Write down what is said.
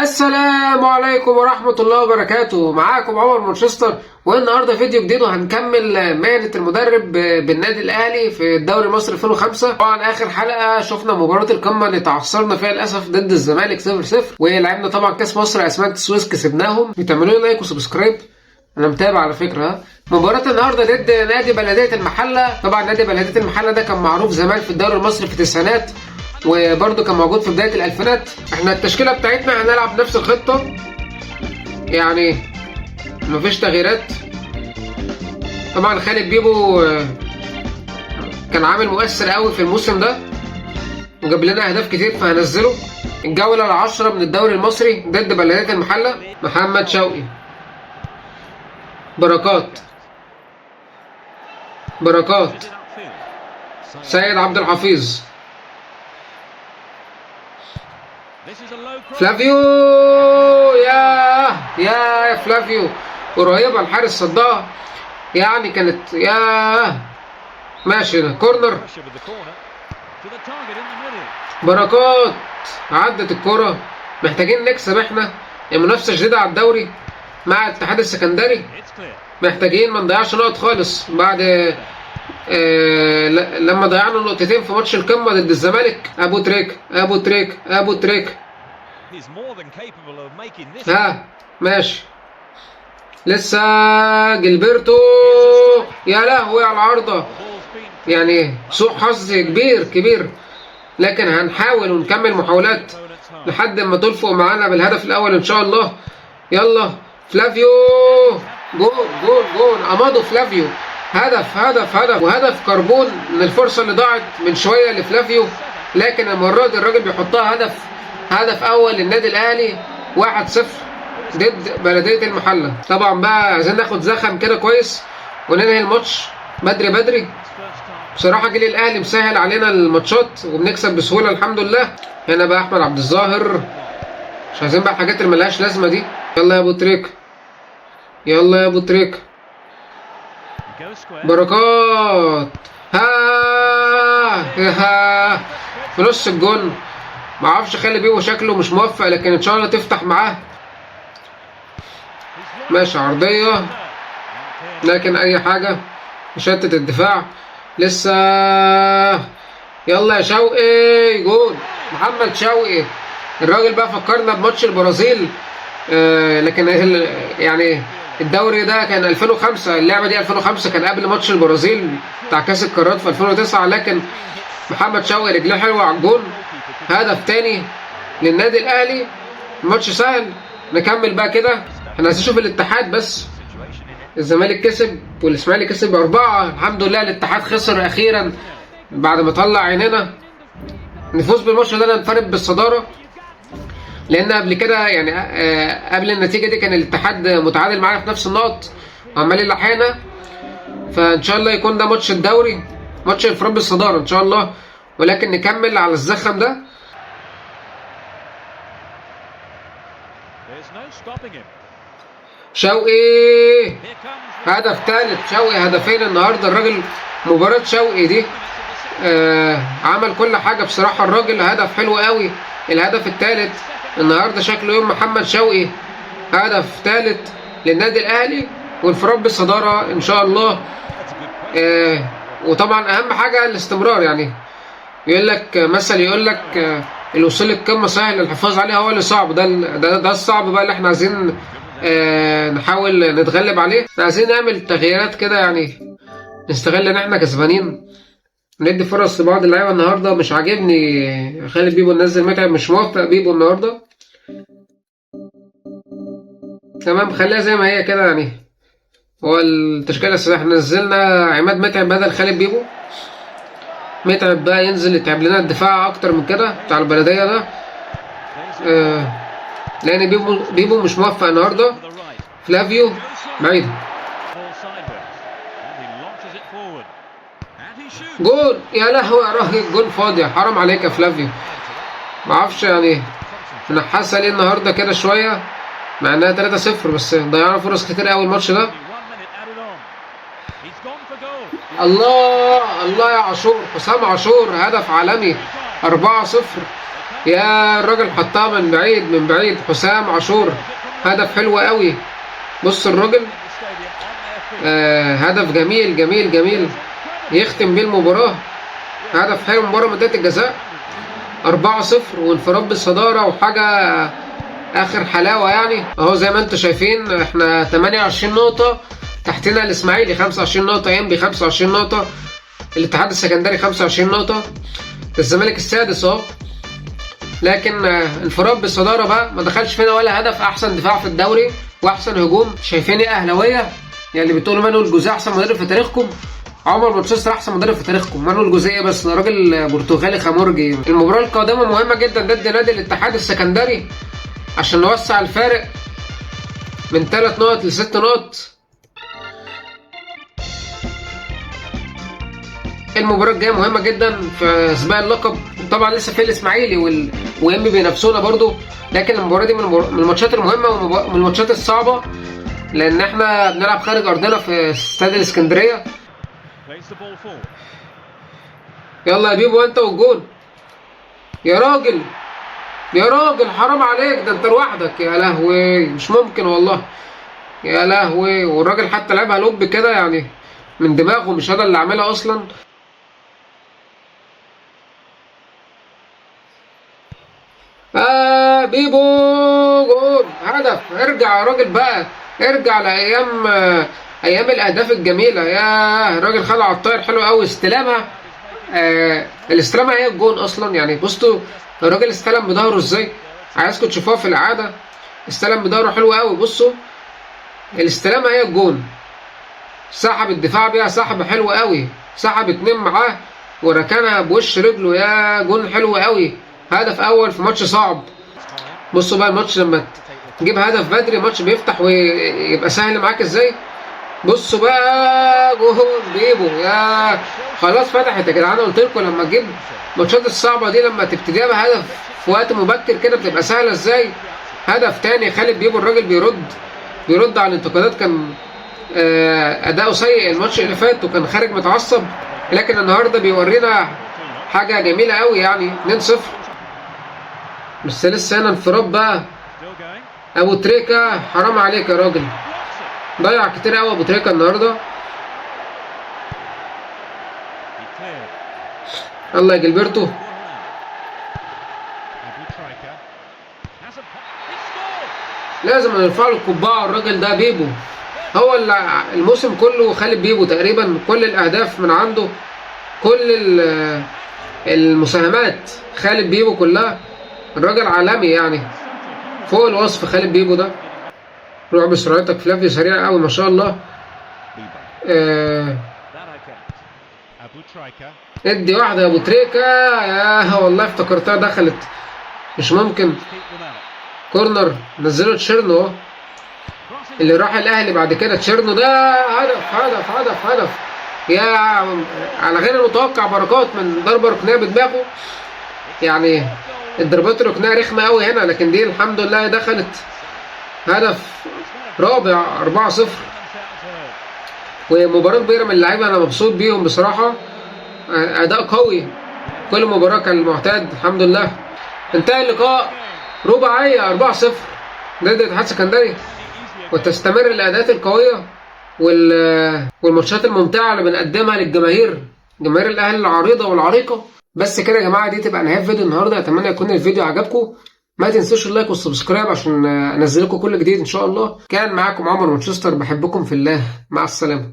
السلام عليكم ورحمة الله وبركاته. معاكم عمر مانشستر، والنهارده فيديو جديد وهنكمل مهنة المدرب بالنادي الأهلي في الدوري المصري 2005. طبعا آخر حلقة شفنا مباراة القمة اللي تعثرنا فيها للأسف ضد الزمالك 0-0، ولعبنا طبعا كأس مصر أسمنت السويس كسبناهم. بتعملوا لي لايك وسبسكرايب، أنا متابع على فكرة. مباراة النهارده ضد نادي بلدية المحلة. طبعا نادي بلدية المحلة ده كان معروف زمان في الدوري المصري في التسعينات، وبرده كان موجود في بداية الألفينات. احنا التشكيلة بتاعتنا هنلعب نفس الخطة، يعني مفيش تغييرات. طبعا خالد بيبو كان عامل مؤثر قوي في الموسم ده وجاب لنا أهداف كتير فهنزله. الجولة العاشرة من الدوري المصري ضد بلدية المحلة. محمد شوقي، بركات، سيد عبد الحفيظ، فلافيو. يا فلافيو، قريبة الحارس صدها، يعني كانت ماشي. كورنر، بركات عدت الكرة. محتاجين نكسب، احنا المنافسة شديدة على الدوري مع الاتحاد السكندري. محتاجين ما نضيعش نقط خالص بعد لما ضيعنا نقطتين في ماتش القمة ضد الزمالك. ابو تريك. ماشي. لسه جilberto، يا لهوي على العارضة، يعني سوء حظ كبير، لكن هنحاول ونكمل محاولات لحد ما تلفق معانا بالهدف الاول ان شاء الله. يلا فلافيو، جول امادو فلافيو. هدف وهدف كربون من الفرصة اللي ضاعت من شوية لفلافيو، لكن المرة دي الراجل بيحطها هدف أول للنادي الأهلي 1-0 ضد بلدية المحلة. طبعا بقى عايزين ناخد زخم كده كويس وننهي الماتش بدري. بصراحة جيل الأهلي مسهل علينا الماتشات وبنكسب بسهولة الحمد لله. هنا بقى أحمد عبد الظاهر، مش عايزين بقى الحاجات اللي ملهاش لازمة دي. يلا يا أبو تريك، بركات. في نص الجون. معرفش خالد بيبو شكله مش موفق، لكن ان شاء الله تفتح معاه. ماشي عرضية، لكن اي حاجة يشتت الدفاع. لسه، يلا يا شوقي، جول محمد شوقي. الراجل بقى فكرنا بماتش البرازيل، لكن يعني الدوري ده كان 2005، اللعبة دي 2005، كان قبل ماتش البرازيل بتاع كاس القارات في 2009. لكن محمد شوقي رجليه حلوة على الجون. هدف تاني للنادي الأهلي. الماتش سهل، نكمل بقى كده. احنا عايزين نشوف الاتحاد بس. الزمالك كسب والاسماعيلي كسب 4. الحمد لله الاتحاد خسر أخيرا بعد ما طلع عيننا. نفوز بالماتش ده ننفرد بالصدارة، لان قبل كده يعني قبل النتيجه دي كان الاتحاد متعادل معانا في نفس النقط وعمال يلحقنا. فان شاء الله يكون ده ماتش الدوري، ماتش الانفراد بالصداره ان شاء الله، ولكن نكمل على الزخم ده. شوقي، هدف ثالث. شوقي هدفين النهارده. الراجل مباراه شوقي دي عمل كل حاجه بصراحه. الراجل هدف حلو قوي. الهدف الثالث النهارده شكله يوم محمد شوقي. هدف ثالث للنادي الاهلي وانفراد بالصداره ان شاء الله. وطبعا اهم حاجه الاستمرار. يعني يقول لك الوصول للقمه سهل، الحفاظ عليها هو اللي صعب. ده الصعب بقى اللي احنا عايزين نحاول نتغلب عليه. عايزين نعمل تغييرات كده، يعني نستغل ان احنا كسبانين، ندي فرص لبعض اللعيبه. النهارده مش عاجبني خالد بيبو نزل متعب، مش موفق بيبو النهارده. تمام، خليها زي ما هي كده. يعني هو التشكيله الصحيحه. احنا نزلنا عماد متعب بدل خالد بيبو. متعب بقى ينزل يتعب لنا الدفاع اكتر من كده بتاع البلديه ده، لان بيبو مش موفق النهارده. فلافيو بعيد، جول. يا لهوي يا راجل، جول فاضي. حرام عليك يا فلافيو. معرفش يعني منحاسه ليه النهارده كده شويه، مع انها 3-0، بس ضيعنا فرص كتير قوي الماتش ده. الله يا عاشور، حسام عاشور، هدف عالمي 4-0 يا الراجل حطها من بعيد من بعيد. حسام عاشور هدف حلو قوي. بص الراجل هدف جميل جميل جميل يختم بيه المباراة. هدف حلو من بره منطقة الجزاء. 4-0 وانفراد بالصدارة وحاجة آخر حلاوة يعني. أهو زي ما انتم شايفين احنا 28 نقطة، تحتنا الإسماعيلي 25 نقطة، إنبي 25 نقطة، الاتحاد السكندري 25 نقطة، الزمالك السادس اهو. لكن انفراد بالصدارة بقى، ما دخلش فينا ولا هدف. أحسن دفاع في الدوري وأحسن هجوم. شايفين إيه أهلاوية؟ يعني اللي بتقولوا مانويل جوزيه أحسن مدرب في تاريخكم، عمر مانشستر احسن مدرب في تاريخكم. مانويل جوزيه بس ده راجل برتغالي خمرجي. المباراه القادمه مهمه جدا ضد نادي الاتحاد السكندري عشان نوسع الفارق من 3 نقط ل6 نقط. المباراه الجايه مهمه جدا في سباق اللقب. طبعا لسه في الاسماعيلي وانبي بينافسونا برضو، لكن المباراه دي من الماتشات المهمه ومن الماتشات الصعبه، لان احنا بنلعب خارج ارضنا في استاد الاسكندريه. يلا يا بيبو انت والجول. يا راجل يا راجل حرام عليك، ده انت لوحدك. يا لهوي مش ممكن والله. يا لهوي، والراجل حتى لعبها لوب كده يعني من دماغه، مش انا اللي عاملها اصلا. بيبو جول هدف. ارجع يا راجل بقى، ارجع لايام ايام الاهداف الجميله. يا الراجل خلع على الطاير حلو قوي. استلامها الاستلامه هي الجون اصلا يعني. بصوا الراجل استلم بظهره ازاي، عايزكم تشوفوها في الاعاده. استلم بظهره حلو قوي. بصوا الاستلامه هي الجون. سحب الدفاع بيها سحب حلو قوي، سحب 2 معاه وركنها بوش رجله. يا جون حلو قوي. هدف اول في ماتش صعب. بصوا بقى الماتش لما تجيب هدف بدري الماتش بيفتح ويبقى سهل معاك ازاي. بصوا بقى جول بيبو. يا خلاص فتحت يا جدعان. قلت لكم لما تجيب الماتشات الصعبه دي لما تبتديها بهدف في وقت مبكر كده بتبقى سهله ازاي. هدف تاني خالد بيبو. الراجل بيرد على الانتقادات. كان اداؤه سيء الماتش اللي فات وكان خارج متعصب، لكن النهارده بيورينا حاجه جميله قوي يعني. 2-0 بس لسه هنا انفراد بقى. ابو تريكه حرام عليك يا راجل، ضيع كتير قوي ابو تريكه النهارده. يلا يا جilberto. لازم نرفع له القبعه. الراجل ده بيبو هو الموسم كله خالد بيبو تقريبا كل الاهداف من عنده، كل المساهمات خالد بيبو كلها. الراجل عالمي يعني فوق الوصف خالد بيبو ده. روح بسرعتك فلافيو سريع قوي ما شاء الله. ادي واحده يا ابو تريكه. يا والله افتكرتها دخلت، مش ممكن. كورنر نزله تشيرنو اهو اللي راح الاهلي بعد كده. تشيرنو ده هدف هدف هدف هدف. يا على غير المتوقع بركات من ضربه ركنيه بدماغه يعني. الضربات الركنيه رخمه قوي هنا، لكن دي الحمد لله دخلت. هدف رابع 4-0 ومباراه كبيره من اللعيبه. انا مبسوط بيهم بصراحه، اداء قوي كل مباراه كالمعتاد. الحمد لله انتهى اللقاء رباعيه 4-0 ضد الاتحاد السكندري، وتستمر الاداءات القويه والماتشات الممتعه اللي بنقدمها للجماهير، جماهير الاهلي العريضه والعريقه. بس كده يا جماعه، دي تبقى نهايه فيديو النهارده. اتمنى يكون الفيديو عجبكم. ما تنسوش اللايك والسبسكرايب عشان انزل لكم كل جديد ان شاء الله. كان معاكم عمر مانشستر، بحبكم في الله. مع السلامه.